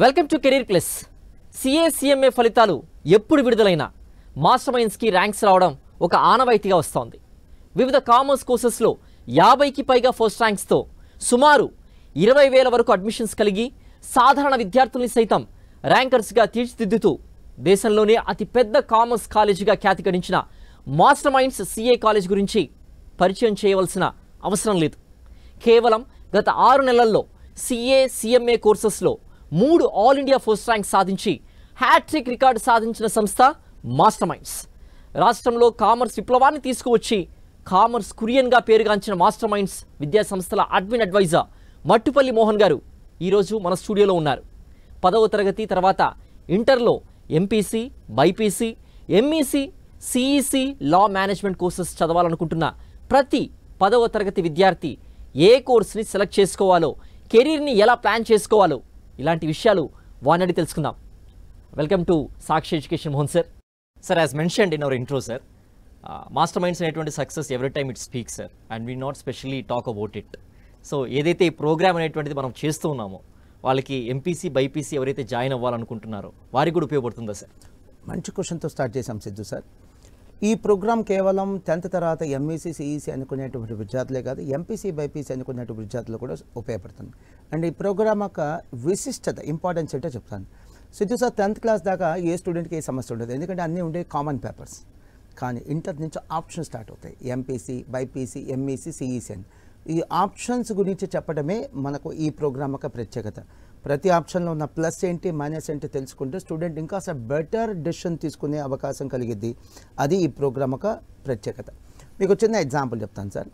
Welcome to career plus. CA ఫలితాలు ఎప్పుడు విడుదలైనా master మైండ్స్కి ranks రావడం ఒక ఆనవాయితీగా వస్తోంది. వివిధ కామర్స్ కోర్సెస్లో 50కి పైగా ఫస్ట్ ర్యాంక్స్తో సుమారు 20,000 వరకు అడ్మిషన్స్ కలిగి సాధారణ విద్యార్థుల్ని సైతం ర్యాంకర్స్గా తీర్చిదిద్దుతూ దేశంలోనే అతిపెద్ద కామర్స్ కాలేజీగా ఖ్యాతి గడించిన మాస్టర్ మైండ్స్ సిఏ కాలేజ్ గురించి పరిచయం చేయవలసిన అవసరం లేదు. కేవలం గత 6 నెలల్లో సిఏ కోర్సెస్లో 3 ఆల్ ఇండియా ఫస్ట్ ర్యాంక్ సాధించి హ్యాట్రిక్ రికార్డు సాధించిన సంస్థ మాస్టర్ మైండ్స్. రాష్ట్రంలో కామర్స్ విప్లవాన్ని తీసుకువచ్చి కామర్స్ కురియన్గా పేరుగాంచిన మాస్టర్ మైండ్స్ విద్యా సంస్థల అడ్వైజర్ మట్టుపల్లి మోహన్ గారు ఈరోజు మన స్టూడియోలో ఉన్నారు. 10వ తరగతి తర్వాత ఇంటర్లో ఎంపీసీ, బైపీసీ, ఎంఈసీ, సిఈసీ, లా మేనేజ్మెంట్ కోర్సెస్ చదవాలనుకుంటున్న ప్రతి 10వ తరగతి విద్యార్థి ఏ కోర్స్ని సెలెక్ట్ చేసుకోవాలో, కెరీర్ని ఎలా ప్లాన్ చేసుకోవాలో ఇలాంటి విషయాలు వారిని తెలుసుకుందాం. Welcome to Sakshi education Mohan sir. Sir, as mentioned in our intro sir, master Minds అనేటువంటి success every time it speaks sir, and we not specially talk about it. So ఏదైతే ఈ ప్రోగ్రామ్ అనేటువంటిది మనం చేస్తూ ఉన్నామో వాళ్ళకి ఎంపీసీ, బైపీసీ ఎవరైతే జాయిన్ అవ్వాలనుకుంటున్నారో వారికి కూడా ఉపయోగపడుతుందా సార్? మంచి క్వశ్చన్తో స్టార్ట్ చేశాం సిద్ధు సార్. ఈ ప్రోగ్రామ్ కేవలం 10th తర్వాత ఎంఈసీ, సిఈసీ అనుకునేటువంటి విద్యార్థులే కాదు, ఎంపీసీ, బైపీసీ అనుకునేటువంటి విద్యార్థులు కూడా ఉపయోగపడుతుంది. అండ్ ఈ ప్రోగ్రామ్ యొక్క విశిష్టత, ఇంపార్టెన్స్ ఏంటో చెప్తాను. సిద్ధు సార్, 10th క్లాస్ దాకా ఏ స్టూడెంట్కి ఏ సమస్య ఉండదు, ఎందుకంటే అన్నీ ఉండే కామన్ పేపర్స్. కానీ ఇంటర్ నుంచి ఆప్షన్ స్టార్ట్ అవుతాయి, ఎంపీసీ, బైపీసీ, ఎంఈసీ, సిఈసీ అని. ఈ ఆప్షన్స్ గురించి చెప్పడమే మనకు ఈ ప్రోగ్రామ్ యొక్క ప్రత్యేకత. ప్రతి ఆప్షన్లో ఉన్న ప్లస్ ఏంటి, మైనస్ ఏంటి తెలుసుకుంటే స్టూడెంట్ ఇంకా బెటర్ డెసిషన్ తీసుకునే అవకాశం కలిగిద్ది. అది ఈ ప్రోగ్రామ్ యొక్క ప్రత్యేకత. మీకు చిన్న ఎగ్జాంపుల్ చెప్తాను సార్.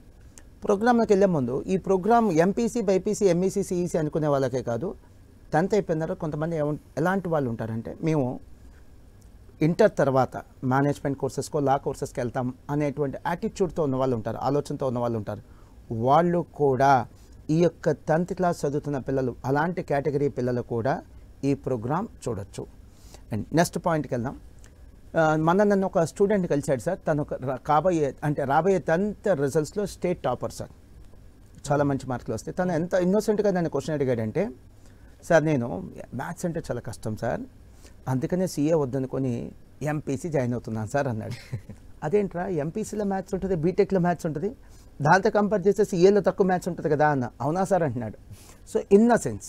ప్రోగ్రామ్కి వెళ్ళే ముందు ఈ program MPC, BiPC, MEC, CEC అనుకునే వాళ్ళకే కాదు, 10th అయిపోయిన తర్వాత కొంతమంది ఎలాంటి వాళ్ళు ఉంటారంటే, మేము ఇంటర్ తర్వాత మేనేజ్మెంట్ కోర్సెస్కో, లా కోర్సెస్కి వెళ్తాం అనేటువంటి యాటిట్యూడ్తో ఉన్న వాళ్ళు ఉంటారు, ఆలోచనతో ఉన్న వాళ్ళు ఉంటారు. వాళ్ళు కూడా ఈ యొక్క 10th క్లాస్ చదువుతున్న పిల్లలు, అలాంటి కేటగిరీ పిల్లలు కూడా ఈ ప్రోగ్రామ్ చూడొచ్చు. అండ్ నెక్స్ట్ పాయింట్కి వెళ్దాం. నన్ను ఒక స్టూడెంట్ కలిశాడు సార్. తను రాబోయే 10th రిజల్ట్స్లో స్టేట్ టాపర్ సార్. చాలా మంచి మార్కులు వస్తాయి. తను ఎంత ఇన్నోసెంట్గా నన్ను క్వశ్చన్ అడిగాడంటే, సార్ నేను మ్యాథ్స్ అంటే చాలా కష్టం సార్, అందుకనే సీఏ వద్దనుకొని ఎంపీసీ జాయిన్ అవుతున్నాను సార్ అన్నాడు. అదేంట్రా, ఎంపీసీలో మ్యాథ్స్ ఉంటుంది, బీటెక్లో మ్యాథ్స్ ఉంటుంది, దాంతో కంపేర్ చేస్తే సీఏలో తక్కువ మ్యాథ్స్ ఉంటుంది కదా అన్న. అవునా సార్ అంటున్నాడు. సో ఇన్ ద సెన్స్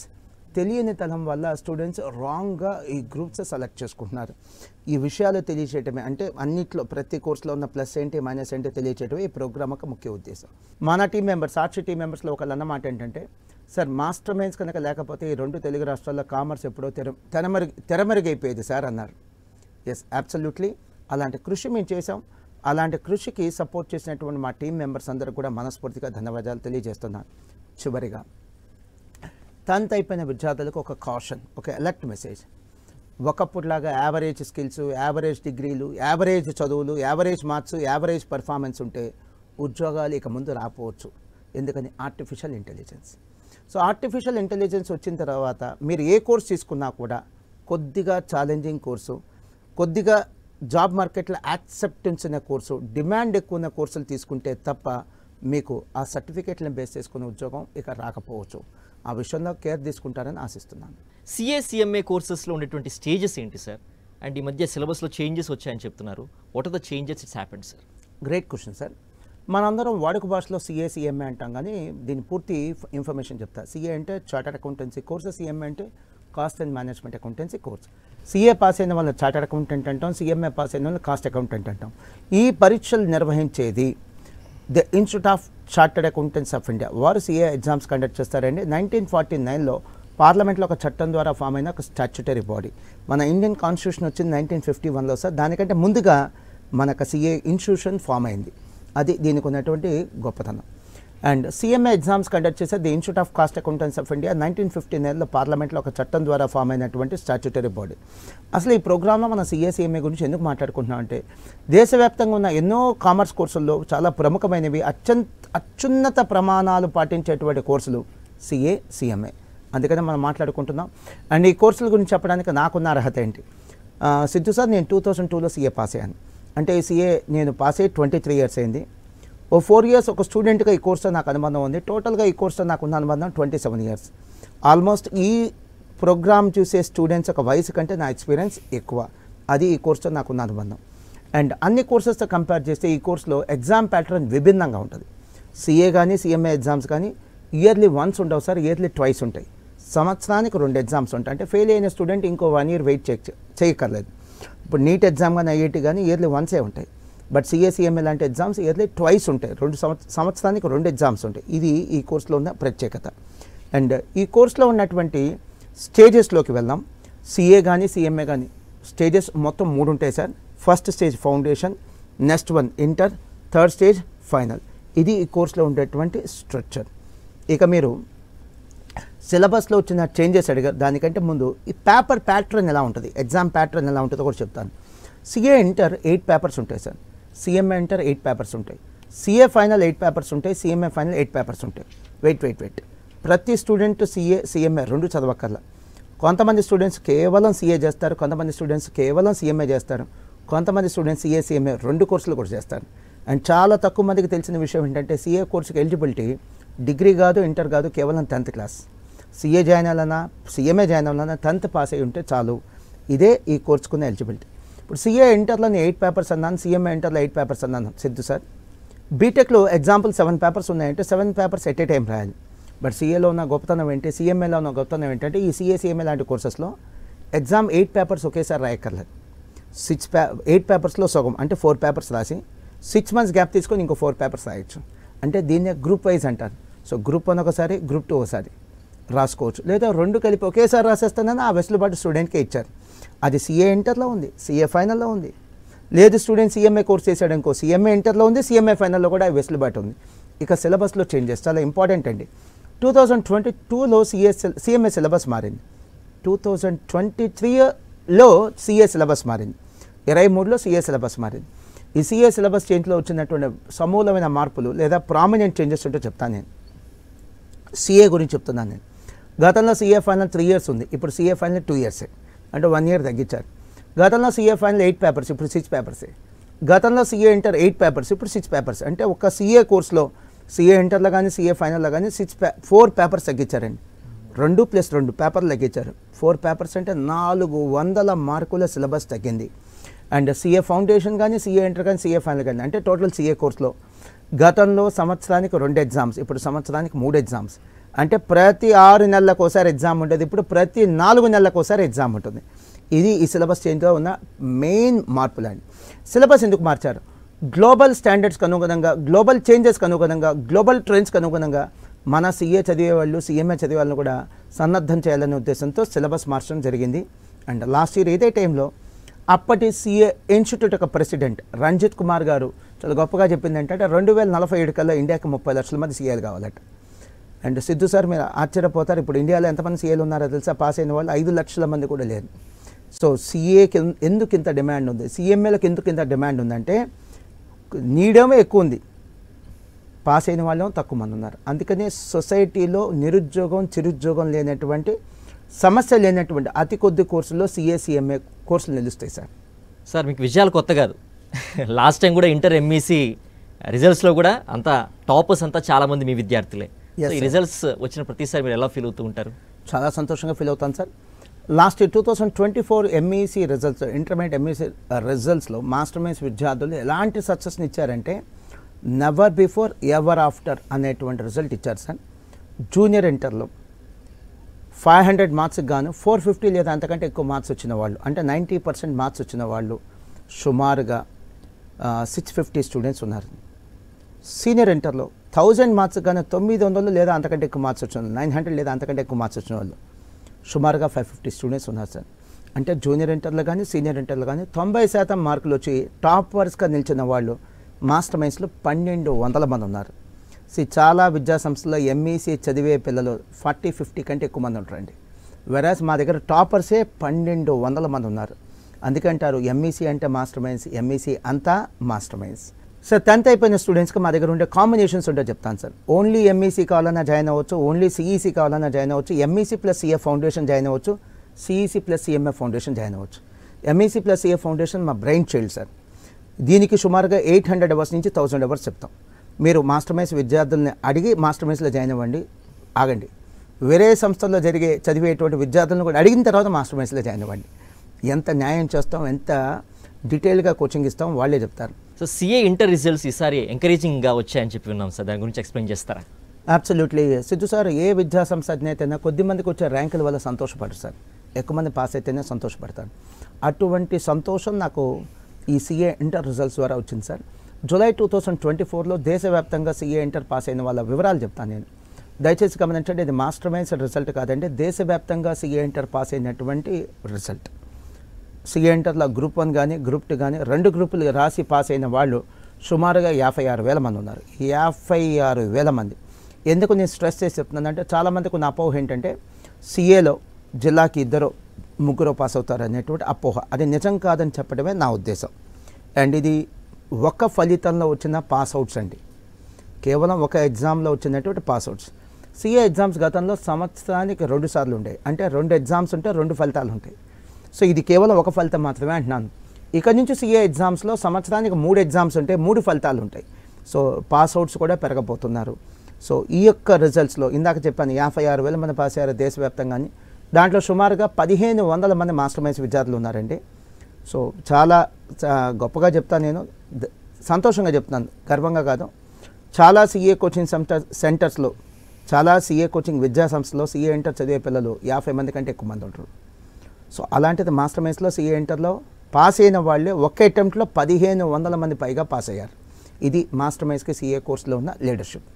తెలియని తనం వల్ల స్టూడెంట్స్ రాంగ్గా ఈ గ్రూప్స్ సెలెక్ట్ చేసుకుంటున్నారు. ఈ విషయాలు తెలియచేయటమే, అంటే అన్నిట్లో ప్రతి కోర్సులో ఉన్న ప్లస్ ఏంటి, మైనస్ ఏంటి తెలియచేయటమే ఈ ప్రోగ్రామ్ యొక్క ముఖ్య ఉద్దేశం. మన టీం మెంబర్స్, సాక్షి టీం మెంబర్స్లో ఒకళ్ళు అన్నమాట ఏంటంటే, సార్ మాస్టర్ మైండ్స్ కనుక లేకపోతే ఈ 2 తెలుగు రాష్ట్రాల్లో కామర్స్ ఎప్పుడో తెరమరుగైపోయేది సార్ అన్నారు. Yes, absolutely. అలాంటి కృషి మేము చేసాం. అలాంటి కృషికి సపోర్ట్ చేసినటువంటి మా టీం మెంబర్స్ అందరూ కూడా మనస్ఫూర్తిగా ధన్యవాదాలు తెలియజేస్తున్నాను. చివరిగా 10th అయిపోయిన విద్యార్థులకు ఒక కాషన్, ఒక అలర్ట్ మెసేజ్. ఒకప్పుడులాగా యావరేజ్ స్కిల్స్, యావరేజ్ డిగ్రీలు, యావరేజ్ చదువులు, యావరేజ్ మార్క్స్, యావరేజ్ పర్ఫార్మెన్స్ ఉంటే ఉద్యోగాలు ఇక ముందు రాపోవచ్చు. ఎందుకని? Artificial intelligence. So artificial intelligence వచ్చిన తర్వాత మీరు ఏ కోర్స్ తీసుకున్నా కూడా కొద్దిగా ఛాలెంజింగ్ కోర్సు, కొద్దిగా జాబ్ మార్కెట్లో యాక్సెప్టెన్స్ ఉన్న కోర్సు, డిమాండ్ ఎక్కువ ఉన్న కోర్సులు తీసుకుంటే తప్ప మీకు ఆ సర్టిఫికేట్లను బేస్ చేసుకునే ఉద్యోగం ఇక రాకపోవచ్చు. ఆ విషయంలో కేర్ తీసుకుంటారని ఆశిస్తున్నాను. సిఏ కోర్సెస్లో ఉండేటువంటి స్టేజెస్ ఏంటి సార్? అండ్ ఈ మధ్య సిలబస్లో చేంజెస్ వచ్చాయని చెప్తున్నారు. What are the changes it's happened sir? Great question sir. మనందరం వాడుక భాషలో సిఏ అంటాం, కానీ దీని పూర్తి ఇన్ఫర్మేషన్ చెప్తా. సిఏ అంటే చార్టర్డ్ అకౌంటెన్సీ కోర్సు, సిఎంఏ అంటే cost and management accountancy course. CA pass అయిన వాళ్ళని చార్టర్డ్ అకౌంటెంట్ అంటాం, సిఎంఏ పాస్ అయిన వాళ్ళని కాస్ట్ అకౌంటెంట్ అంటాం. ఈ పరీక్షలు నిర్వహించేది the institute of chartered accountants of India. వారు సిఏ ఎగ్జామ్స్ కండక్ట్ చేస్తారండి. 1949లో పార్లమెంట్లో ఒక చట్టం ద్వారా ఫామ్ అయిన ఒక స్టాట్యుటరీ బాడీ. మన ఇండియన్ కాన్స్టిట్యూషన్ వచ్చింది 1951లో సార్. దానికంటే ముందుగా మనకు సిఏ ఇన్స్టిట్యూషన్ ఫామ్ అయింది. అది దీనికి ఉన్నటువంటి గొప్పతనం. అండ్ సిఎంఏ ఎగ్జామ్స్ కండక్ట్ చేసే the institute of cost accountants of India 1959లో పార్లమెంట్లో ఒక చట్టం ద్వారా ఫామ్ అయినటువంటి స్టాట్యుటరీ బాడీ. అసలు ఈ ప్రోగ్రాంలో మన సిఎంఏ గురించి ఎందుకు మాట్లాడుకుంటున్నాం అంటే, దేశవ్యాప్తంగా ఉన్న ఎన్నో కామర్స్ కోర్సుల్లో చాలా ప్రముఖమైనవి, అత్యున్నత ప్రమాణాలు పాటించేటువంటి కోర్సులు సిఎంఏ. అందుకనే మనం మాట్లాడుకుంటున్నాం. అండ్ ఈ కోర్సుల గురించి చెప్పడానికి నాకున్న అర్హత ఏంటి? సిద్ధు సార్, నేను 2002లో సిఏ పాస్ అయ్యాను. అంటే ఈ సిఏ నేను పాస్ అయ్యి 23 years అయింది. ఓ 4 years ఒక స్టూడెంట్గా ఈ కోర్సుతో నాకు అనుబంధం ఉంది. టోటల్గా ఈ కోర్సుతో నాకున్న అనుబంధం 27 years. ఆల్మోస్ట్ ఈ ప్రోగ్రామ్ చూసే స్టూడెంట్స్ ఒక వయసు కంటే నా ఎక్స్పీరియన్స్ ఎక్కువ. అది ఈ కోర్సుతో నాకున్న అనుబంధం. అండ్ అన్ని కోర్సెస్తో కంపేర్ చేస్తే ఈ కోర్సులో ఎగ్జామ్ ప్యాటర్న్ విభిన్నంగా ఉంటుంది. సిఏ కానీ సిఎంఏ ఎగ్జామ్స్ కానీ ఇయర్లీ వన్స్ ఉండవు సార్, ఇయర్లీ ట్వైస్ ఉంటాయి. సంవత్సరానికి 2 ఎగ్జామ్స్ ఉంటాయి. అంటే ఫెయిల్ అయిన స్టూడెంట్ ఇంకో 1 year వెయిట్ చేయక్కర్లేదు. ఇప్పుడు నీట్ ఎగ్జామ్ కానీ ఐఐటి కానీ ఇయర్లీ వన్సే ఉంటాయి. బట్ సిఏ సిఎంఏ లాంటి ఎగ్జామ్స్ ఇయర్లీ ట్వైస్ ఉంటాయి. సంవత్సరానికి 2 ఎగ్జామ్స్ ఉంటాయి. ఇది ఈ కోర్సులో ఉన్న ప్రత్యేకత. అండ్ ఈ కోర్సులో ఉన్నటువంటి స్టేజెస్లోకి వెళ్దాం. సిఏ కానీ సిఎంఏ కానీ స్టేజెస్ మొత్తం 3 ఉంటాయి sir. First stage foundation, next one inter, third stage final. ఇది ఈ కోర్సులో ఉండేటువంటి స్ట్రక్చర్. ఇక మీరు సిలబస్లో వచ్చిన చేంజెస్ అడిగారు. దానికంటే ముందు ఈ పేపర్ ప్యాటర్న్ ఎలా ఉంటుంది, ఎగ్జామ్ ప్యాటర్న్ ఎలా ఉంటుందో కూడా చెప్తాను. సిఏ ఇంటర్ 8 పేపర్స్ ఉంటాయి సార్. సిఎంఏ ఇంటర్ 8 పేపర్స్ ఉంటాయి. సిఏ ఫైనల్ 8 పేపర్స్ ఉంటాయి. సిఎంఏ ఫైనల్ 8 పేపర్స్ ఉంటాయి. వెయిట్ ప్రతి స్టూడెంట్ సిఏ సిఎంఏ 2 చదవక్కర్లా. కొంతమంది స్టూడెంట్స్ కేవలం సిఏ చేస్తారు, కొంతమంది స్టూడెంట్స్ కేవలం సిఎంఏ చేస్తారు, కొంతమంది స్టూడెంట్స్ సిఏ సిఎంఏ 2 కోర్సులు కూడా చేస్తారు. అండ్ చాలా తక్కువ మందికి తెలిసిన విషయం ఏంటంటే సిఏ కోర్సుకి ఎలిజిబిలిటీ డిగ్రీ కాదు, ఇంటర్ కాదు, కేవలం 10th క్లాస్. సిఏ జాయిన్ అవ్వాలన్నా సిఎంఏ జాయిన్ అవ్వాలన్నా 10th పాస్ అయి ఉంటే చాలు. ఇదే ఈ కోర్సుకున్న ఎలిజిబిలిటీ. ఇప్పుడు సిఏ ఇంటర్లోని 8 పేపర్స్ అన్నాను, సిఎంఏ ఇంటర్లో 8 పేపర్స్ అన్నాను సిద్ధు సార్. బీటెక్లో ఎగ్జాంపుల్ 7 పేపర్స్ ఉన్నాయంటే 7 పేపర్స్ ఎట్ ఏ టైం రాయాలి. బట్ సిఏలో ఉన్న గొప్పతనం ఏంటి, సిఎంఏలో ఉన్న గొప్పతనం ఏంటంటే ఈ సిఏ సిఎంఏ లాంటి కోర్సెస్లో ఎగ్జామ్ 8 పేపర్స్ ఒకేసారి రాయక్కర్లేదు. 8 పేపర్స్లో సగం అంటే 4 పేపర్స్ రాసి 6 months గ్యాప్ తీసుకొని ఇంకో 4 పేపర్స్ రాయొచ్చు. అంటే దీన్నే గ్రూప్ వైజ్ అంటారు. సో గ్రూప్ 1 ఒకసారి, గ్రూప్ 2 ఒకసారి రాసుకోవచ్చు. లేదా 2 కలిపి ఒకేసారి రాసేస్తానని ఆ వెసులుబాటు స్టూడెంట్కే ఇచ్చారు. అది సిఏ ఇంటర్లో ఉంది, సిఏ ఫైనల్లో ఉంది. లేదు స్టూడెంట్ సిఎంఏ కోర్స్ చేశాడు అనుకో, సిఎంఏ ఇంటర్లో ఉంది, సిఎంఏ ఫైనల్లో కూడా వెసులుబాటు ఉంది. ఇక సిలబస్లో చేంజెస్ చాలా ఇంపార్టెంట్ అండి. 2022లో సిఎంఏ సిలబస్ మారింది. 2023లో సిఏ సిలబస్ మారింది. 23లో సిఏ సిలబస్ మారింది. ఈ సిఏ సిలబస్ చేంజ్లో వచ్చినటువంటి సమూలమైన మార్పులు లేదా ప్రామినెంట్ చేంజెస్ ఉంటే చెప్తాను. నేను సిఏ గురించి చెప్తున్నాను. నేను గతంలో సిఏ ఫైనల్ 3 years ఉంది, ఇప్పుడు సిఏ ఫైనల్ 2 years, అంటే 1 year తగ్గించారు. గతంలో సిఏ ఫైనల్ 8 పేపర్స్, ఇప్పుడు 6 పేపర్సే. గతంలో సిఏ ఇంటర్ 8 పేపర్స్, ఇప్పుడు 6 పేపర్స్. అంటే ఒక సిఏ కోర్సులో సిఏ ఇంటర్లో కానీ సిఏ ఫైనల్లో కానీ 4 పేపర్స్ తగ్గించారండి. 2+2 పేపర్లు తగ్గించారు. 4 పేపర్స్ అంటే 400 మార్కుల సిలబస్ తగ్గింది. అండ్ సిఏ ఫౌండేషన్ కానీ సిఏ ఇంటర్ కానీ సిఏ ఫైనల్ కానీ అంటే టోటల్ సిఏ కోర్సులో గతంలో సంవత్సరానికి 2 ఎగ్జామ్స్, ఇప్పుడు సంవత్సరానికి 3 ఎగ్జామ్స్. అంటే ప్రతి 6 నెలలకు ఒకసారి ఎగ్జామ్ ఉంటుంది, ఇప్పుడు ప్రతి 4 నెలలకు ఒకసారి ఎగ్జామ్ ఉంటుంది. ఇది ఈ సిలబస్ చేంజ్లో ఉన్న మెయిన్ మార్పులండి. సిలబస్ ఎందుకు మార్చారు? గ్లోబల్ స్టాండర్డ్స్కి అనుగుణంగా, గ్లోబల్ చేంజెస్కి అనుగుణంగా, గ్లోబల్ ట్రెండ్స్కి అనుగుణంగా మన సిఏ చదివే వాళ్ళు సిఎంఏ చదివే వాళ్ళని కూడా సన్నద్ధం చేయాలనే ఉద్దేశంతో సిలబస్ మార్చడం జరిగింది. అండ్ లాస్ట్ ఇయర్ ఇదే టైంలో అప్పటి సిఏ ఇన్స్టిట్యూట్ యొక్క ప్రెసిడెంట్ రంజిత్ కుమార్ గారు చాలా గొప్పగా చెప్పింది ఏంటంటే 2047 కల్లా ఇండియాకి 30 లక్షల మంది సీఏలు కావాలట. అండ్ సిద్ధు సార్ మీరు ఆశ్చర్యపోతారు, ఇప్పుడు ఇండియాలో ఎంతమంది సీఏలు ఉన్నారో తెలుసా? పాస్ అయిన వాళ్ళు 5 లక్షల మంది కూడా లేరు. సో సిఏకి ఎందుకు ఇంత డిమాండ్ ఉంది, సిఎంఏలకు ఎందుకు ఇంత డిమాండ్ ఉందంటే నీడేమో ఎక్కువ ఉంది, పాస్ అయిన వాళ్ళేమో తక్కువ మంది ఉన్నారు. అందుకనే సొసైటీలో నిరుద్యోగం చిరుద్యోగం లేనటువంటి సమస్య లేనటువంటి అతి కొద్ది కోర్సుల్లో సిఏ సిఎంఏ కోర్సులు నిలుస్తాయి సార్. సార్ మీకు విజయాలు కొత్త కాదు. లాస్ట్ టైం కూడా ఇంటర్ ఎంఈసీ రిజల్ట్స్లో కూడా అంతా టాపర్స్ అంతా చాలామంది మీ విద్యార్థులే. ఈ రిజల్ట్స్ వచ్చిన ప్రతిసారి మీరు ఎలా ఫీల్ అవుతూ ఉంటారు? చాలా సంతోషంగా ఫీల్ అవుతాను sir. Last 2024 MEC results, intermediate MEC రిజల్ట్స్లో మాస్టర్ మైన్స్ విద్యార్థులు ఎలాంటి సక్సెస్ని ఇచ్చారంటే నెవర్ బిఫోర్ ఎవర్ ఆఫ్టర్ అనేటువంటి రిజల్ట్ ఇచ్చారు సార్. జూనియర్ ఇంటర్లో 500 మార్క్స్కి గాను 450 లేదా అంతకంటే ఎక్కువ మార్క్స్ వచ్చిన వాళ్ళు, అంటే 90% మార్క్స్ వచ్చిన వాళ్ళు సుమారుగా 650 స్టూడెంట్స్ ఉన్నారు. సీనియర్ ఇంటర్లో 1000 మార్క్స్కి గాను 900 లేదా అంతకంటే ఎక్కువ మార్క్స్ వచ్చిన వాళ్ళు, 900 లేదా అంతకంటే ఎక్కువ మార్క్స్ వచ్చిన వాళ్ళు సుమారుగా 550 స్టూడెంట్స్ ఉన్నారు సార్. అంటే జూనియర్ ఇంటర్లో కానీ సీనియర్ ఇంటర్లో కానీ 90% మార్కులు వచ్చి టాపర్స్గా నిలిచిన వాళ్ళు మాస్టర్ మైన్స్లో 1200 మంది ఉన్నారు. చాలా విద్యా సంస్థల్లో ఎంఈసీ చదివే పిల్లలు 40-50 కంటే ఎక్కువ మంది ఉంటారండి. వెరాజ్ మా దగ్గర టాపర్సే 1200 మంది ఉన్నారు. అందుకంటారు ఎంఈసీ అంటే మాస్టర్ మైన్స్, ఎంఈసీ అంతా మాస్టర్ మైన్స్. సార్ 10th అయిపోయిన స్టూడెంట్స్కి మా దగ్గర ఉండే కాంబినేషన్స్ ఉంటే చెప్తాను సార్. ఓన్లీ ఎంఈసీ కావాలన్నా జాయిన్ అవ్వచ్చు, ఓన్లీ సిఈసీ కావాలన్నా జాయిన్ అవ్వచ్చు, MEC plus CA foundation join అవ్వచ్చు, CEC plus CMA foundation join అవ్వచ్చు. ఎంఈసీ ప్లస్ సిఏ ఫౌండేషన్ మా బ్రెయిన్ చైల్డ్ సార్. దీనికి సుమారుగా 800 అవర్స్ నుంచి 1000 అవర్స్ చెప్తాం. మీరు మాస్టర్ మైన్స్ విద్యార్థుల్ని అడిగి మాస్టర్ మైన్స్లో జాయిన్ అవ్వండి, ఆగండి. వేరే సంస్థల్లో చదివేటువంటి విద్యార్థులను కూడా అడిగిన తర్వాత మాస్టర్ మైండ్స్లో జాయిన్ అవ్వండి. ఎంత న్యాయం చేస్తాం, ఎంత డీటెయిల్గా కోచింగ్ ఇస్తాం వాళ్ళే చెప్తారు. సో సిఏ ఇంటర్ రిజల్ట్స్ ఈసారి ఎంకరేజింగ్గా వచ్చాయని చెప్పి విన్నాం సార్, దాని గురించి ఎక్స్ప్లెయిన్ చేస్తారా? Absolutely Siddhu sir. ఏ విద్యా సంస్థ అధినేతైనా కొద్ది మందికి వచ్చే ర్యాంకుల వల్ల సంతోషపడరు సార్, ఎక్కువ మంది పాస్ అయితేనే సంతోషపడతారు. అటువంటి సంతోషం నాకు ఈ సిఏ ఇంటర్ రిజల్ట్స్ ద్వారా వచ్చింది సార్. జూలై 2024లో దేశవ్యాప్తంగా సిఏ ఇంటర్ పాస్ అయిన వాళ్ళ వివరాలు చెప్తాను నేను. దయచేసి గమనించండి, ఇది మాస్టర్ మైండ్స్ రిజల్ట్ కాదండి, దేశవ్యాప్తంగా సిఏ ఇంటర్ పాస్ అయినటువంటి రిజల్ట్. సిఏ ఇంటర్లో గ్రూప్ 1 కానీ గ్రూప్ 2 కానీ 2 గ్రూపులు రాసి పాస్ అయిన వాళ్ళు సుమారుగా 56,000 మంది ఉన్నారు. 56,000 మంది. ఎందుకు నేను స్ట్రెస్ చేసి చెప్తున్నానంటే, చాలామందికి ఉన్న అపోహ ఏంటంటే సిఏలో జిల్లాకి 2-3 పాస్ అవుతారు అనేటువంటి అపోహ. అది నిజం కాదని చెప్పడమే నా ఉద్దేశం. అండ్ ఇది ఒక ఫలితంలో వచ్చిన పాస్అవుట్స్ అండి, కేవలం ఒక ఎగ్జామ్లో వచ్చినటువంటి పాస్అవుట్స్. సిఏ ఎగ్జామ్స్ గతంలో సంవత్సరానికి 2 సార్లు ఉంటాయి, అంటే 2 ఎగ్జామ్స్ ఉంటే 2 ఫలితాలు ఉంటాయి. సో ఇది కేవలం ఒక ఫలితం మాత్రమే అంటున్నాను. ఇక నుంచి సిఏ ఎగ్జామ్స్లో సంవత్సరానికి 3 ఎగ్జామ్స్ ఉంటాయి, 3 ఫలితాలు ఉంటాయి. సో పాస్అవుట్స్ కూడా పెరగబోతున్నారు. సో ఈ యొక్క రిజల్ట్స్లో ఇందాక చెప్పాను 56,000 మంది పాస్ అయ్యారు దేశవ్యాప్తంగా. దాంట్లో సుమారుగా 1,500 మంది మాస్టర్ మైండ్స్ విద్యార్థులు ఉన్నారండి. సో చాలా గొప్పగా చెప్తాను, నేను సంతోషంగా చెప్తున్నాను, గర్వంగా కాదు. చాలా సిఏ కోచింగ్ సెంటర్స్లో, చాలా సిఏ కోచింగ్ విద్యా సంస్థలో సిఏ ఇంటర్ చదివే పిల్లలు 50 మంది కంటే ఎక్కువ మంది ఉంటారు. సో అలాంటిది మాస్టర్ మైండ్స్లో సిఏ ఇంటర్లో పాస్ అయిన వాళ్ళే ఒక్క అటెంప్ట్లో 1,500 మంది పైగా పాస్ అయ్యారు. ఇది మాస్టర్ మైండ్స్కి సిఏ కోర్సులో ఉన్న లీడర్షిప్.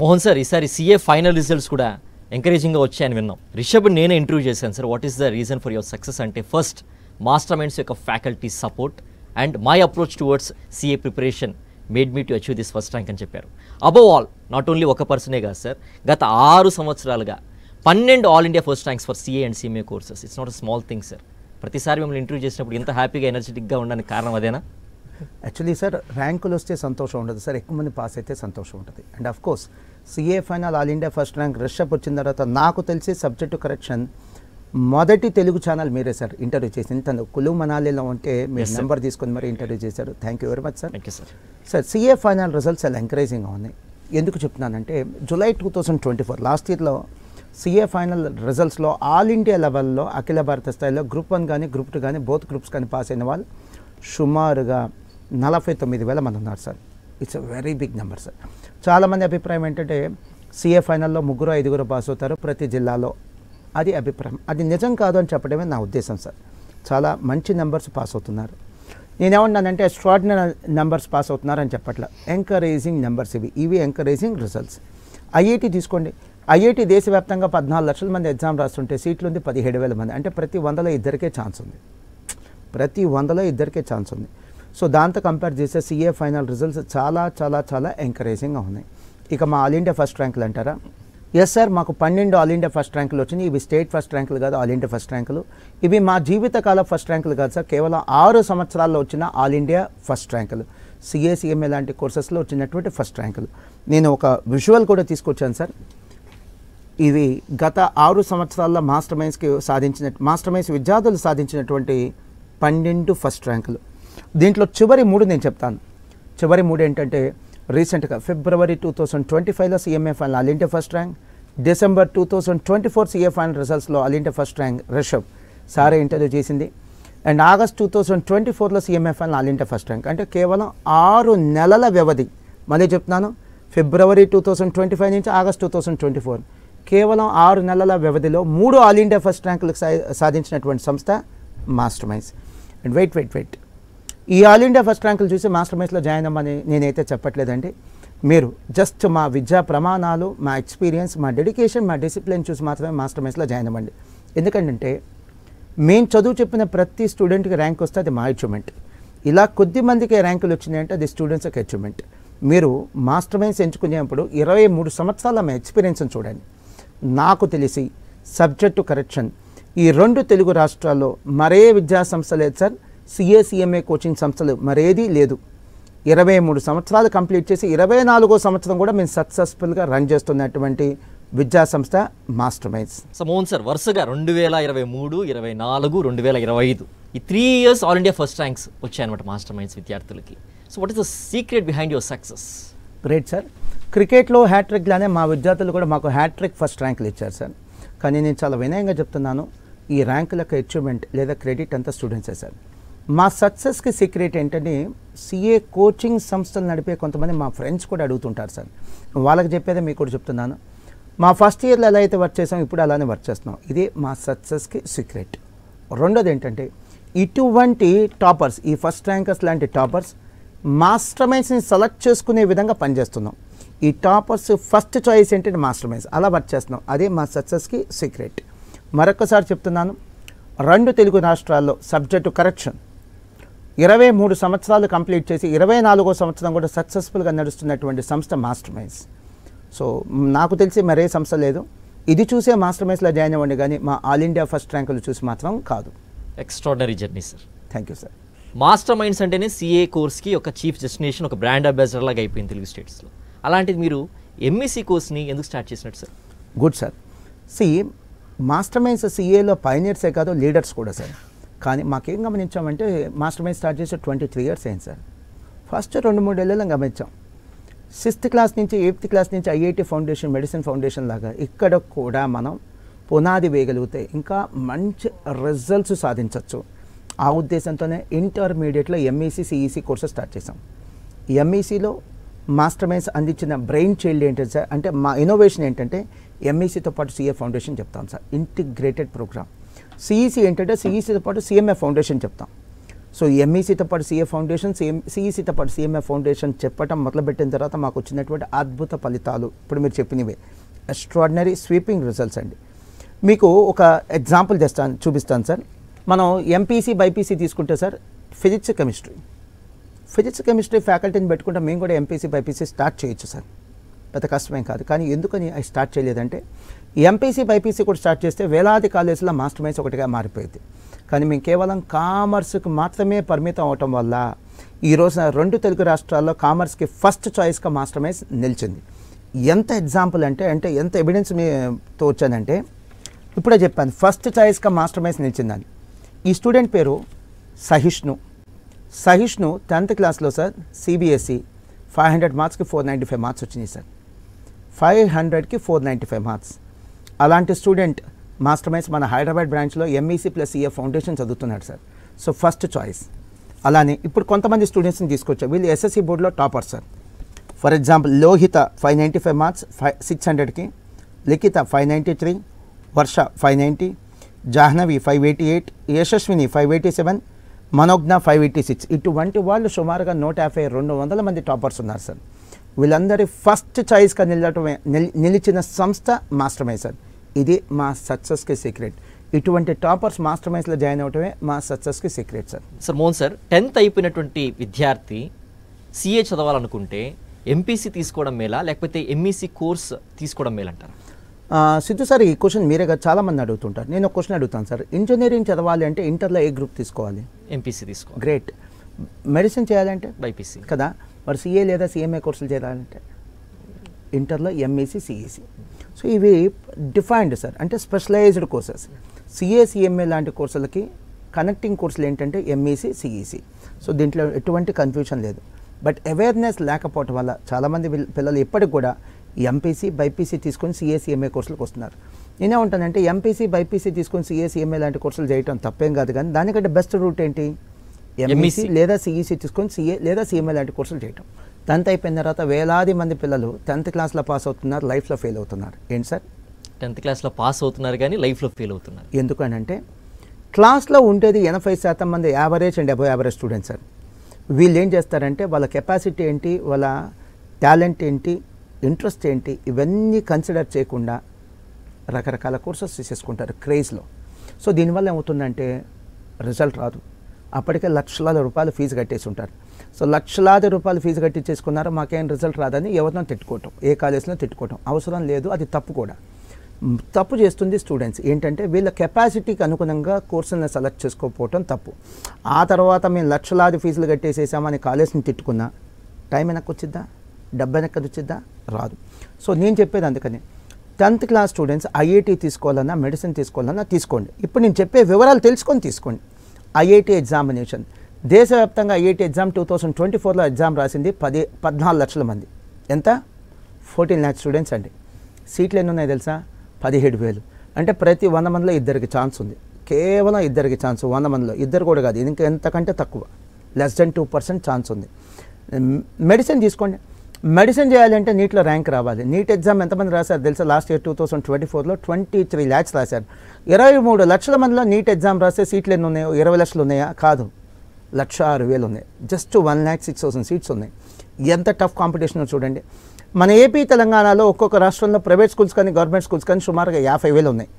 మోహన్ సార్, ఈసారి సిఏ ఫైనల్ రిజల్ట్స్ కూడా ఎంకరేజింగ్గా వచ్చాయని విన్నాం. రిషబ్ నేనే ఇంటర్వ్యూ చేశాను sir. What is the reason for your success అంటే, ఫస్ట్ మాస్టర్ మైండ్స్ యొక్క faculty support and my approach towards CA preparation made me to achieve this first rank అని చెప్పారు. అబవ్ ఆల్, నాట్ ఓన్లీ ఒక పర్సనే కాదు sir, గత 6 సంవత్సరాలుగా 12 all India first ranks for CA and CMA courses. It's not a small thing sir. ప్రతిసారి మిమ్మల్ని interview చేసినప్పుడు ఇంత హ్యాపీగా ఎనర్జెటిక్గా ఉండడానికి కారణం అదేనా? యాక్చువల్లీ సార్, ర్యాంకులు వస్తే సంతోషం ఉండదు సార్, ఎక్కువ మంది పాస్ అయితే సంతోషం ఉంటుంది. And of course CA final all India first rank Rishabh వచ్చిన తర్వాత నాకు తెలిసి సబ్జెక్టు కరెక్షన్ మొదటి తెలుగు ఛానల్ మీరే సార్ ఇంటర్వ్యూ చేసింది. తను కులు మనాలిలో ఉంటే మీరు నెంబర్ తీసుకొని మరి ఇంటర్వ్యూ చేశారు. Thank you very much sir. Sir, CA final results చాలా ఎంకరేజింగ్గా ఉన్నాయి. ఎందుకు చెప్తున్నానంటే, జూలై 2024 లాస్ట్ ఇయర్లో సిఏ ఫైనల్ రిజల్ట్స్లో ఆల్ ఇండియా లెవెల్లో అఖిల భారత స్థాయిలో గ్రూప్ 1 కానీ గ్రూప్ 2 కానీ బోత్ గ్రూప్స్ కానీ పాస్ అయిన వాళ్ళు సుమారుగా 49,000 మంది ఉన్నారు sir. It's a very big number sir. చాలామంది అభిప్రాయం ఏంటంటే సిఏ ఫైనల్లో 3-5 పాస్ అవుతారు ప్రతి జిల్లాలో. అది అభిప్రాయం, అది నిజం కాదు అని చెప్పడమే నా ఉద్దేశం సార్. చాలా మంచి నెంబర్స్ పాస్ అవుతున్నారు. నేనేమన్నానంటే ఎక్స్ట్రాడినరీ నెంబర్స్ పాస్ అవుతున్నారు అని చెప్పట్ల, ఎంకరేజింగ్ నెంబర్స్ ఇవి ఎంకరేజింగ్ రిజల్ట్స్. ఐఐటి తీసుకోండి, ఐఐటి దేశవ్యాప్తంగా 14 లక్షల మంది ఎగ్జామ్ రాస్తుంటే సీట్లు ఉంది 17,000 మంది, అంటే ప్రతి 100లో ఇద్దరికే ఛాన్స్ ఉంది, ప్రతి 100లో ఇద్దరికే ఛాన్స్ ఉంది. సో దాంతో కంపేర్ చేస్తే సిఏ ఫైనల్ రిజల్ట్స్ చాలా చాలా చాలా ఎంకరేజింగ్గా ఉన్నాయి. ఇక మా ఆల్ ఇండియా ఫస్ట్ ర్యాంకులు అంటారా? ఎస్ సార్, మాకు 12 ఆల్ ఇండియా ఫస్ట్ ర్యాంకులు వచ్చినాయి. ఇవి స్టేట్ ఫస్ట్ ర్యాంకులు కాదు, ఆల్ ఇండియా ఫస్ట్ ర్యాంకులు. ఇవి మా జీవితకాల ఫస్ట్ ర్యాంకులు కాదు సార్, కేవలం 6 సంవత్సరాల్లో వచ్చిన ఆల్ ఇండియా ఫస్ట్ ర్యాంకులు. సిఏ సిఎంఏ లాంటి కోర్సెస్లో వచ్చినటువంటి ఫస్ట్ ర్యాంకులు. నేను ఒక విజువల్ కూడా తీసుకొచ్చాను సార్. ఇవి గత 6 సంవత్సరాల్లో మాస్టర్ మైండ్స్ విద్యార్థులు సాధించినటువంటి 12 ఫస్ట్ ర్యాంకులు. దీంట్లో చివరి 3 నేను చెప్తాను. చివరి 3 ఏంటంటే, రీసెంట్గా ఫిబ్రవరి 2025లో CMA final all India first rank, December 2024 CA final రిజల్ట్స్లో all India first rank Rishabh సారే ఇంటర్వ్యూ చేసింది. అండ్ ఆగస్ట్ 2024లో CMA final all India first rank. అంటే కేవలం 6 నెలల వ్యవధి, మళ్ళీ చెప్తున్నాను, ఫిబ్రవరి 2025 నుంచి ఆగస్ట్ 2024, కేవలం 6 నెలల వ్యవధిలో 3 ఆల్ ఇండియా ఫస్ట్ ర్యాంకులకు సాధించినటువంటి సంస్థ మాస్టర్ మైండ్స్. అండ్ వెయిట్, ఈ ఆల్ ఇండియా ఫస్ట్ ర్యాంకులు చూసి మాస్టర్ మైండ్స్లో జాయిన్ అవ్వమని నేనైతే చెప్పట్లేదండి. మీరు జస్ట్ మా విద్యా ప్రమాణాలు, మా ఎక్స్పీరియన్స్, మా డెడికేషన్, మా డిసిప్లిన్ చూసి మాత్రమే మాస్టర్ మైండ్స్లో జాయిన్ అవ్వండి. ఎందుకంటే మేము చదువు చెప్పిన ప్రతి స్టూడెంట్కి ర్యాంక్ వస్తే అది మా అచీవ్మెంట్. ఇలా కొద్ది మందికి ర్యాంకులు వచ్చినాయంటే అది స్టూడెంట్స్ యొక్క అచీవ్మెంట్. మీరు మాస్టర్ మైండ్స్ ఎంచుకునేప్పుడు 23 సంవత్సరాల మా ఎక్స్పీరియన్స్ని చూడండి. నాకు తెలిసి సబ్జెక్టు కరెక్షన్ ఈ 2 తెలుగు రాష్ట్రాల్లో మరే విద్యా సంస్థ లేదు సార్, సిఏ సిఎంఏ కోచింగ్ సంస్థలు మరేదీ లేదు. 23 సంవత్సరాలు కంప్లీట్ చేసి 24వ సంవత్సరం కూడా మేము సక్సెస్ఫుల్గా రన్ చేస్తున్నటువంటి విద్యా సంస్థ master minds. So Mohan sir, వరుసగా 2023, 24, 2025 ఈ 3 years all India first ranks వచ్చాయన్నమాట మాస్టర్ మైండ్స్ విద్యార్థులకి. So what is the secret behind your success? Great sir. క్రికెట్లో హ్యాట్రిక్ లానే మా విద్యార్థులు కూడా మాకు హ్యాట్రిక్ ఫస్ట్ ర్యాంకులు ఇచ్చారు సార్. కానీ నేను చాలా వినయంగా చెప్తున్నాను, ఈ ర్యాంకులకు అచీవ్మెంట్ లేదా క్రెడిట్ అంతా స్టూడెంట్సే సార్. మా సక్సెస్కి సీక్రెట్ ఏంటంటే సిఏ కోచింగ్ సంస్థలు నడిపే కొంతమంది మా ఫ్రెండ్స్ కూడా అడుగుతుంటారు సార్. వాళ్ళకి చెప్పేదే మీకు కూడా చెప్తున్నాను. మా ఫస్ట్ ఇయర్లో ఎలా అయితే వర్క్ చేసాం ఇప్పుడు అలానే వర్క్ చేస్తున్నాం. ఇదే మా సక్సెస్కి సీక్రెట్. రెండోది ఏంటంటే ఇటువంటి టాపర్స్, ఈ ఫస్ట్ ర్యాంకర్స్ లాంటి టాపర్స్ మాస్టర్ మైండ్స్ని సెలెక్ట్ చేసుకునే విధంగా పనిచేస్తున్నాం. ఈ టాపర్స్ ఫస్ట్ చాయిస్ ఏంటంటే మాస్టర్ మైండ్స్, అలా వర్క్ చేస్తున్నాం. అదే మా సక్సెస్కి సీక్రెట్. మరొకసారి చెప్తున్నాను, 2 తెలుగు రాష్ట్రాల్లో సబ్జెక్టు కరెక్షన్ 23 సంవత్సరాలు కంప్లీట్ చేసి 24వ సంవత్సరం కూడా సక్సెస్ఫుల్గా నడుస్తున్నటువంటి సంస్థ మాస్టర్ మైండ్స్. సో నాకు తెలిసి మరే సంస్థ లేదు. ఇది చూసే మాస్టర్ మైండ్స్లో జాయిన్ అవ్వండి, కానీ మా ఆల్ ఇండియా ఫస్ట్ ర్యాంకులు చూసి మాత్రం కాదు. Extraordinary journey sir. Thank you sir. Master minds అంటేనే సిఏ కోర్స్కి ఒక చీఫ్ డెస్టినేషన్, ఒక బ్రాండ్ అంబాసిడర్ లాగా అయిపోయింది తెలుగు స్టేట్స్లో. అలాంటిది మీరు ఎంఈసీ కోర్స్ని ఎందుకు స్టార్ట్ చేసినట్టు sir? Good sir. Master minds సిఏలో పైనియర్సే కాదు, లీడర్స్ కూడా సార్. కానీ మాకేం గమనించామంటే మాస్టర్ మైండ్స్ స్టార్ట్ చేసి 23 ఇయర్స్ అయింది సార్. ఫస్ట్ 2-3 ఏళ్ళలో గమనించాం. 6th క్లాస్ నుంచి 8th క్లాస్ నుంచి ఐఐటి ఫౌండేషన్, మెడిసిన్ ఫౌండేషన్ లాగా ఇక్కడ కూడా మనం పునాది వేయగలిగితే ఇంకా మంచి రిజల్ట్స్ సాధించవచ్చు. ఆ ఉద్దేశంతోనే ఇంటర్మీడియట్లో ఎంఈసీ సిఈసీ కోర్సెస్ స్టార్ట్ చేసాం. ఎంఈసీలో మాస్టర్ మైండ్స్ అందించిన బ్రెయిన్ చైల్డ్ ఏంటంటే సార్, అంటే మా ఇన్నోవేషన్ ఏంటంటే ఎంఈసీతో పాటు సిఏ ఫౌండేషన్ చెప్తాం సార్, ఇంటిగ్రేటెడ్ ప్రోగ్రామ్. సిఈసీ ఏంటంటే సిఈసీతో పాటు సిఎంఏ ఫౌండేషన్ చెప్తాం. సో ఎంఈసీతో పాటు సిఏ ఫౌండేషన్, సిఈసీతో పాటు సిఎంఏ ఫౌండేషన్ చెప్పటం మొదలుపెట్టిన తర్వాత మాకు వచ్చినటువంటి అద్భుత ఫలితాలు ఇప్పుడు మీరు చెప్పినవే, ఎక్స్ట్రాడినరీ స్వీపింగ్ రిజల్ట్స్ అండి. మీకు ఒక ఎగ్జాంపుల్ చూపిస్తాను సార్. మనం ఎంపీసీ బైపీసీ తీసుకుంటే సార్, ఫిజిక్స్ కెమిస్ట్రీ ఫ్యాకల్టీని పెట్టుకుంటే మేము కూడా ఎంపీసీ బైపీసీ స్టార్ట్ చేయొచ్చు సార్, పెద్ద కష్టమేం కాదు. కానీ ఎందుకని అవి స్టార్ట్ చేయలేదంటే ఎంపీసీ బైపీసీ కూడా స్టార్ట్ చేస్తే వేలాది కాలేజీలో మాస్టర్ మైండ్స్ ఒకటిగా మారిపోయింది. కానీ మేము కేవలం కామర్స్కి మాత్రమే పరిమితం అవటం వల్ల ఈరోజు 2 తెలుగు రాష్ట్రాల్లో కామర్స్కి ఫస్ట్ చాయిస్గా మాస్టర్ మైండ్స్ నిలిచింది. ఎంత ఎగ్జాంపుల్ అంటే ఎంత ఎవిడెన్స్ మీతో వచ్చానంటే ఇప్పుడే చెప్పాను, ఫస్ట్ చాయిస్గా మాస్టర్ మైండ్స్ నిలిచిందని. ఈ స్టూడెంట్ పేరు సహిష్ణు. 10th క్లాస్లో సార్ సిబిఎస్ఈ 500 మార్క్స్కి 495 మార్క్స్ వచ్చినాయి సార్. 500కి 495 మార్క్స్. అలాంటి స్టూడెంట్ మాస్టర్ మైండ్స్ మన హైదరాబాద్ బ్రాంచ్లో ఎంఈసీ ప్లస్ సిఏ ఫౌండేషన్ చదువుతున్నాడు సార్. So first choice. అలానే ఇప్పుడు కొంతమంది స్టూడెంట్స్ని తీసుకొచ్చారు, వీళ్ళు ఎస్ఎస్సి బోర్డులో topper sir. For example Lohitha 595 marks 600కి, లిఖిత 593, వర్ష 590, జాహ్నవి 588, యశస్విని 587, మనోజ్ఞ 586. ఇటువంటి వాళ్ళు సుమారుగా 150-200 మంది టాపర్స్ ఉన్నారు సార్. వీళ్ళందరి ఫస్ట్ చాయిస్గా నిలిచిన సంస్థ మాస్టర్ మైండ్స్ సార్. ఇది మా సక్సెస్కి సీక్రెట్. ఇటువంటి టాపర్స్ మాస్టర్ మైండ్స్లో జాయిన్ అవటమే మా సక్సెస్కి secret sir. Sir Mohan sir, 10th అయిపోయినటువంటి విద్యార్థి సిఏ చదవాలనుకుంటే ఎంపీసీ తీసుకోవడం మేలా లేకపోతే ఎంఈసీ కోర్స్ తీసుకోవడం మేలంటారు? సిద్ధు సార్, ఈ క్వశ్చన్ మీరే కదా చాలామంది అడుగుతుంటారు. నేను ఒక క్వశ్చన్ అడుగుతాను సార్. ఇంజనీరింగ్ చదవాలి అంటే ఇంటర్లో ఏ గ్రూప్ తీసుకోవాలి? ఎంపీసీ తీసుకోవాలి. గ్రేట్. మెడిసిన్ చేయాలంటే బైపీసీ కదా. మరి సిఏ లేదా సిఎంఏ కోర్సులు చేయాలంటే ఇంటర్లో ఎంఈసీ సిఈసీ. సో ఇవి డిఫైన్డ్ సార్, అంటే స్పెషలైజ్డ్ కోర్సెస్. సిఏ సిఎంఏ లాంటి కోర్సులకి కనెక్టింగ్ కోర్సులు ఏంటంటే ఎంఈసీ సిఈసీ. సో దీంట్లో ఎటువంటి కన్ఫ్యూషన్ లేదు. బట్ అవేర్నెస్ లేకపోవటం వల్ల చాలామంది పిల్లలు ఇప్పటికి కూడా ఎంపీసీ బైపీసీ తీసుకొని సిఏ సిఎంఏ కోర్సులకు వస్తున్నారు. నేనే ఉంటానంటే ఎంపీసీ బైపీసీ తీసుకొని సిఏ సిఎంఏ లాంటి కోర్సులు చేయటం తప్పేం కాదు, కానీ దానికంటే బెస్ట్ రూట్ ఏంటి? ఎంఈసీ లేదా సిఈసీ తీసుకొని సిఏ లేదా సిఎంఏ లాంటి కోర్సులు చేయటం. 10th అయిపోయిన తర్వాత వేలాది మంది పిల్లలు 10th క్లాస్లో పాస్ అవుతున్నారు, లైఫ్లో ఫెయిల్ అవుతున్నారు. ఏంటి సార్? 10th క్లాస్లో పాస్ అవుతున్నారు కానీ లైఫ్లో ఫెయిల్ అవుతున్నారు. ఎందుకనంటే క్లాస్లో ఉండేది 80% మంది average and above average students sir. వీళ్ళు ఏం చేస్తారంటే వాళ్ళ కెపాసిటీ ఏంటి, వాళ్ళ టాలెంట్ ఏంటి, ఇంట్రెస్ట్ ఏంటి, ఇవన్నీ కన్సిడర్ చేయకుండా రకరకాల కోర్సెస్ తీసేసుకుంటారు క్రేజ్లో. సో దీనివల్ల ఏమవుతుందంటే రిజల్ట్ రాదు. అప్పటికే లక్షలాది రూపాయలు ఫీజు కట్టేసి ఉంటారు. సో లక్షలాది రూపాయలు ఫీజు కట్టించేసుకున్నారు, మాకేం రిజల్ట్ రాదని ఎవరినో తిట్టుకోవటం, ఏ కాలేజ్లో తిట్టుకోవటం అవసరం లేదు. అది తప్పు కూడా. తప్పు చేస్తుంది స్టూడెంట్స్. ఏంటంటే వీళ్ళ కెపాసిటీకి అనుగుణంగా కోర్సులను సెలెక్ట్ చేసుకోకపోవటం తప్పు. ఆ తర్వాత మేము లక్షలాది ఫీజులు కట్టేసేసామని కాలేజ్ని తిట్టుకున్నా టైం వెనక్కి వచ్చిద్దా, డబ్బు వెనక్కి వచ్చిద్దా? రాదు. సో నేను చెప్పేది అందుకని 10th క్లాస్ స్టూడెంట్స్ ఐఐటీ తీసుకోవాలన్నా మెడిసిన్ తీసుకోవాలన్నా తీసుకోండి. ఇప్పుడు నేను చెప్పే వివరాలు తెలుసుకొని తీసుకోండి. ఐఐటీ ఎగ్జామినేషన్ దేశవ్యాప్తంగా ఐఐటీ ఎగ్జామ్ 2024లో ఎగ్జామ్ రాసింది 14 లక్షల మంది. ఎంత? 14 lakhs స్టూడెంట్స్ అండి. సీట్లు ఎన్ని ఉన్నాయి తెలుసా? 17,000. అంటే ప్రతి 100 మందిలో ఇద్దరికి ఛాన్స్ ఉంది. కేవలం ఇద్దరికి ఛాన్స్, 100 మందిలో ఇద్దరు కూడా కాదు, ఇంకా ఎంతకంటే తక్కువ, లెస్ దెన్ 2% ఛాన్స్ ఉంది. మెడిసిన్ తీసుకోండి, మెడిసిన్ చేయాలంటే నీట్లో ర్యాంక్ రావాలి. నీట్ ఎగ్జామ్ ఎంతమంది రాశారు తెలుసా? లాస్ట్ ఇయర్ 2024లో 23 lakhs రాశారు. 23 లక్షల మందిలో నీట్ ఎగ్జామ్ రాస్తే సీట్లు ఎన్ని ఉన్నాయో? 20 లక్షలు ఉన్నాయా? కాదు, 1,06,000 ఉన్నాయి. జస్ట్ 1,06,000 సీట్స్ ఉన్నాయి. ఎంత టఫ్ కాంపిటీషన్ చూడండి. మన ఏపీ తెలంగాణలో ఒక్కొక్క రాష్ట్రంలో ప్రైవేట్ స్కూల్స్ కానీ గవర్నమెంట్ స్కూల్స్ కానీ సుమారుగా 50,000 ఉన్నాయి.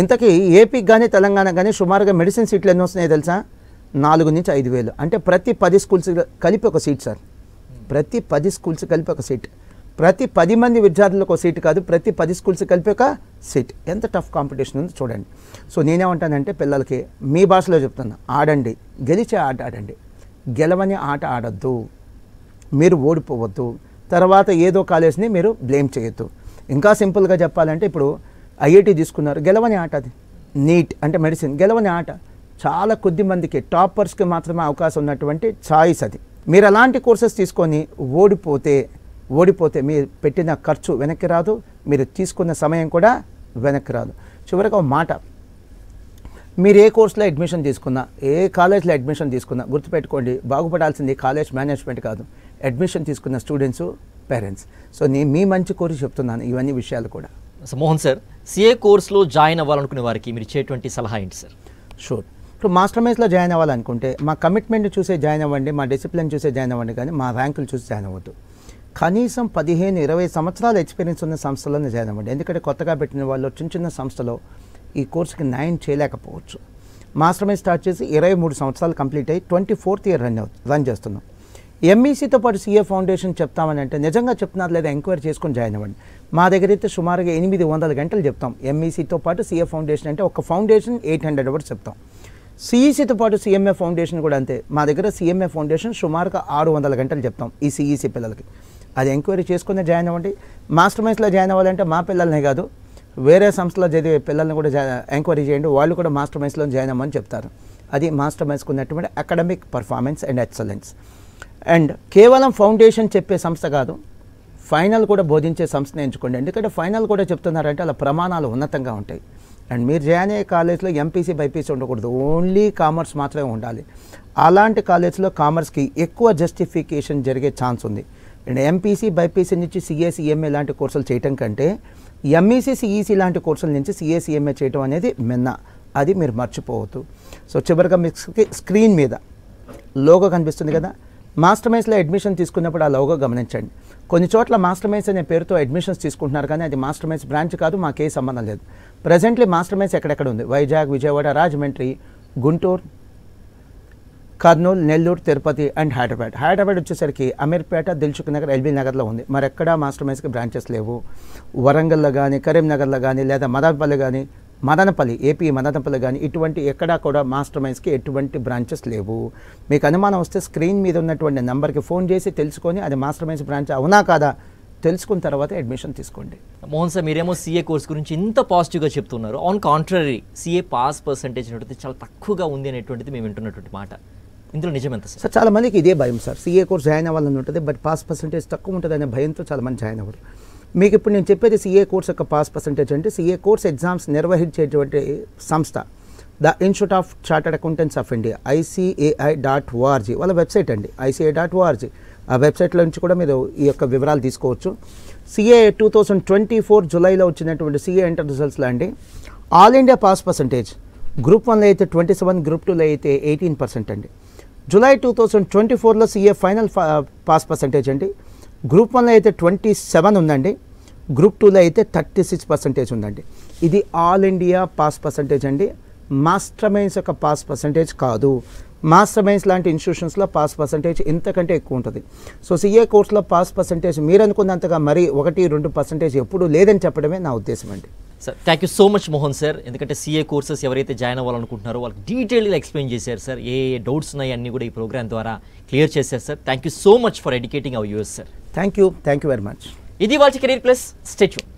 ఇంతకీ ఏపీకి కానీ తెలంగాణ కానీ సుమారుగా మెడిసిన్ సీట్లు ఎన్ని వస్తున్నాయో తెలుసా? 4 నుంచి 5,000. అంటే ప్రతి 10 స్కూల్స్ కలిపి ఒక సీట్ సార్. ప్రతి 10 స్కూల్స్ కలిపి ఒక సీట్. ప్రతి 10 మంది విద్యార్థులకు ఒక సీట్ కాదు, ప్రతి 10 స్కూల్స్ కలిపి ఒక సీట్. ఎంత టఫ్ కాంపిటీషన్ ఉందో చూడండి. సో నేనేమంటానంటే పిల్లలకి మీ భాషలో చెప్తున్నా, ఆడండి, గెలిచే ఆట ఆడండి, గెలవని ఆట ఆడద్దు, మీరు ఓడిపోవద్దు, తర్వాత ఏదో కాలేజ్ని మీరు బ్లేమ్ చేయొద్దు. ఇంకా సింపుల్గా చెప్పాలంటే ఇప్పుడు ఐఐటి తీసుకున్నారు, గెలవని ఆట అది. నీట్ అంటే మెడిసిన్, గెలవని ఆట. చాలా కొద్ది మందికి టాపర్స్కి మాత్రమే అవకాశం ఉన్నటువంటి ఛాయిస్ అది. మీరు అలాంటి కోర్సెస్ తీసుకొని ఓడిపోతే మీరు పెట్టిన ఖర్చు వెనక్కి రాదు, మీరు తీసుకున్న సమయం కూడా వెనక్కి రాదు. చివరికి ఒక మాట, మీరు ఏ కోర్సులో అడ్మిషన్ తీసుకున్నా, ఏ కాలేజ్లో అడ్మిషన్ తీసుకున్నా గుర్తుపెట్టుకోండి, బాగుపడాల్సింది కాలేజ్ మేనేజ్మెంట్ కాదు, అడ్మిషన్ తీసుకున్న స్టూడెంట్స్, పేరెంట్స్. సో నేను మీ మంచి కోరి చెప్తున్నాను ఇవన్నీ విషయాలు కూడా. సో మోహన్ సార్, సిఏ కోర్సులో జాయిన్ అవ్వాలనుకునే వారికి మీరు ఇచ్చేటువంటి సలహా ఏంటి సార్? షూర్. ఇప్పుడు మాస్టర్ మైన్స్లో జాయిన్ అవ్వాలనుకుంటే మా కమిట్మెంట్ చూసే జాయిన్ అవ్వండి, మా డిసిప్లిన్ చూసే జాయిన్ అవ్వండి, కానీ మా ర్యాంకులు చూసి జాయిన్ అవ్వద్దు. కనీసం 15-20 సంవత్సరాల ఎక్స్పీరియన్స్ ఉన్న సంస్థలోనే జాయిన్ అవ్వండి. ఎందుకంటే కొత్తగా పెట్టిన వాళ్ళు చిన్న సంస్థలో ఈ కోర్సుకి న్యాయం చేయలేకపోవచ్చు. మాస్టర్ మైండ్ స్టార్ట్ చేసి 23 సంవత్సరాలు కంప్లీట్ అయ్యి 24th year రన్ చేస్తున్నాం. ఎంఈసీతో పాటు సిఏ ఫౌండేషన్ చెప్తామని అంటే నిజంగా చెప్తున్నారు లేదా ఎంక్వైరీ చేసుకొని జాయిన్ అవ్వండి. మా దగ్గర అయితే సుమారుగా 800 గంటలు చెప్తాం. ఎంఈసీతో పాటు సిఏ ఫౌండేషన్ అంటే ఒక ఫౌండేషన్ 800 hours చెప్తాం. సిఈసీతో పాటు సిఎంఏ ఫౌండేషన్ కూడా అంతే. మా దగ్గర సిఎంఏ ఫౌండేషన్ సుమారుగా 600 గంటలు చెప్తాం ఈ సిఈసీ పిల్లలకి. అది ఎంక్వైరీ చేసుకునే జాయిన్ అవ్వండి. మాస్టర్ మైండ్స్లో జాయిన్ అవ్వాలంటే మా పిల్లలనే కాదు, వేరే సంస్థలో చదివే పిల్లల్ని కూడా ఎంక్వైరీ చేయండి, వాళ్ళు కూడా మాస్టర్ మైండ్స్లో జాయిన్ అవ్వమని చెప్తారు. అది మాస్టర్ మైండ్స్కి ఉన్నటువంటి academic performance and excellence. And కేవలం ఫౌండేషన్ చెప్పే సంస్థ కాదు, ఫైనల్ కూడా బోధించే సంస్థను ఎంచుకోండి. ఎందుకంటే ఫైనల్ కూడా చెప్తున్నారంటే అలా ప్రమాణాలు ఉన్నతంగా ఉంటాయి. అండ్ మీరు జాయిన్ అయ్యే కాలేజ్లో ఎంపీసీ బైపీసీ ఉండకూడదు, ఓన్లీ కామర్స్ మాత్రమే ఉండాలి. అలాంటి కాలేజ్లో కామర్స్కి ఎక్కువ జస్టిఫికేషన్ జరిగే ఛాన్స్ ఉంది. అండ్ ఎంపీసీ బైపీసీ నుంచి సిఏ సిఎంఏ లాంటి కోర్సులు చేయటం కంటే ఎంఈసీ సిఈసీ లాంటి కోర్సుల నుంచి సిఏ సిఎంఏ చేయటం అనేది మిన్న, అది మీరు మర్చిపోవద్దు. సో చివరిగా మీకు స్క్రీన్ మీద లోగో కనిపిస్తుంది కదా, మాస్టర్ మైండ్స్లో అడ్మిషన్ తీసుకున్నప్పుడు ఆ లోగో గమనించండి. కొన్ని చోట్ల మాస్టర్ మైండ్స్ అనే పేరుతో అడ్మిషన్స్ తీసుకుంటున్నారు, కానీ అది మాస్టర్ మైండ్స్ బ్రాంచ్ కాదు, మాకే సంబంధం లేదు. ప్రజెంట్లీ మాస్టర్ మైండ్స్ ఎక్కడెక్కడ ఉంది? వైజాగ్, విజయవాడ, రాజమండ్రి, గుంటూరు, కర్నూలు, నెల్లూరు, తిరుపతి అండ్ హైదరాబాద్. హైదరాబాద్ వచ్చేసరికి అమీర్పేట, దిల్సుఖ్ నగర్, ఎల్బీ నగర్లో ఉంది. మరి ఎక్కడ మాస్టర్ మైండ్స్కి బ్రాంచెస్ లేవు. వరంగల్లో కానీ, కరీంనగర్లో కానీ, లేదా మదనపల్లి ఏపీ మదనపల్లి కానీ ఇటువంటి ఎక్కడా కూడా మాస్టర్ మైండ్స్కి ఎటువంటి బ్రాంచెస్ లేవు. మీకు అనుమానం వస్తే స్క్రీన్ మీద ఉన్నటువంటి నెంబర్కి ఫోన్ చేసి తెలుసుకొని అది మాస్టర్ మైండ్స్ బ్రాంచ్ అవునా కాదా తెలుసుకున్న తర్వాత అడ్మిషన్ తీసుకోండి. మోహన్ సార్, మీరేమో సిఏ కోర్స్ గురించి ఇంత పాజిటివ్గా చెప్తున్నారు. On contrary CA pass percentage అనేది చాలా తక్కువగా ఉంది అనేటువంటిది మేము వింటున్నటువంటి మాట. ఇందులో నిజం ఎంత సార్? చాలా మందికి ఇదే భయం సార్, సిఏ కోర్స్ జాయిన్ అవ్వాలని ఉంటుంది, బట్ పాస్ పర్సంటేజ్ తక్కువ ఉంటుంది అనే భయంతో చాలామంది జాయిన్ అవ్వరు. మీకు ఇప్పుడు నేను చెప్పేది సిఏ కోర్స్ యొక్క పాస్ పర్సంటేజ్ అంటే సిఏ కోర్స్ ఎగ్జామ్స్ నిర్వహించేటువంటి సంస్థ the institute of chartered accountants of India, ICAI.org వాళ్ళ వెబ్సైట్ అండి, ICAI.org. ఆ వెబ్సైట్లో నుంచి కూడా మీరు ఈ యొక్క వివరాలు తీసుకోవచ్చు. సిఏ 2024 జూలైలో వచ్చినటువంటి సిఏ ఇంటర్ రిజల్ట్స్లో అండి all India pass percentage group 1లో అయితే 27, గ్రూప్ 2లో అయితే 18% అండి. జూలై 2024లో సిఏ ఫైనల్ పాస్ పర్సంటేజ్ అండి గ్రూప్ 1లో అయితే 27 ఉందండి, గ్రూప్ 2లో అయితే 36% ఉందండి. ఇది ఆల్ ఇండియా పాస్ పర్సంటేజ్ అండి, మాస్టర్ మైండ్స్ యొక్క పాస్ పర్సంటేజ్ కాదు. మాస్టర్ మైండ్స్ లాంటి ఇన్స్టిట్యూషన్స్లో పాస్ పర్సంటేజ్ ఇంతకంటే ఎక్కువ ఉంటుంది. సో సిఏ కోర్సులో పాస్ పర్సంటేజ్ మీరు అనుకున్నంతగా మరీ 1-2% ఎప్పుడూ లేదని చెప్పడమే నా ఉద్దేశం అండి. Sir, thank you so much Mohan sir. ఎందుకంటే సిఏ కోర్సెస్ ఎవరైతే జాయిన్ అవ్వాలనుకుంటున్నారో వాళ్ళకి డీటెయిల్గా ఎక్స్ప్లెయిన్ చేశారు సార్. ఏ డౌట్స్ ఉన్నాయి అన్నీ కూడా ఈ ప్రోగ్రామ్ ద్వారా క్లియర్ చేశారు sir. Thank you so much for educating our viewers sir. Thank you very much. ఇది వాళ్ళ కెరీర్ ప్లస్. Stay tune.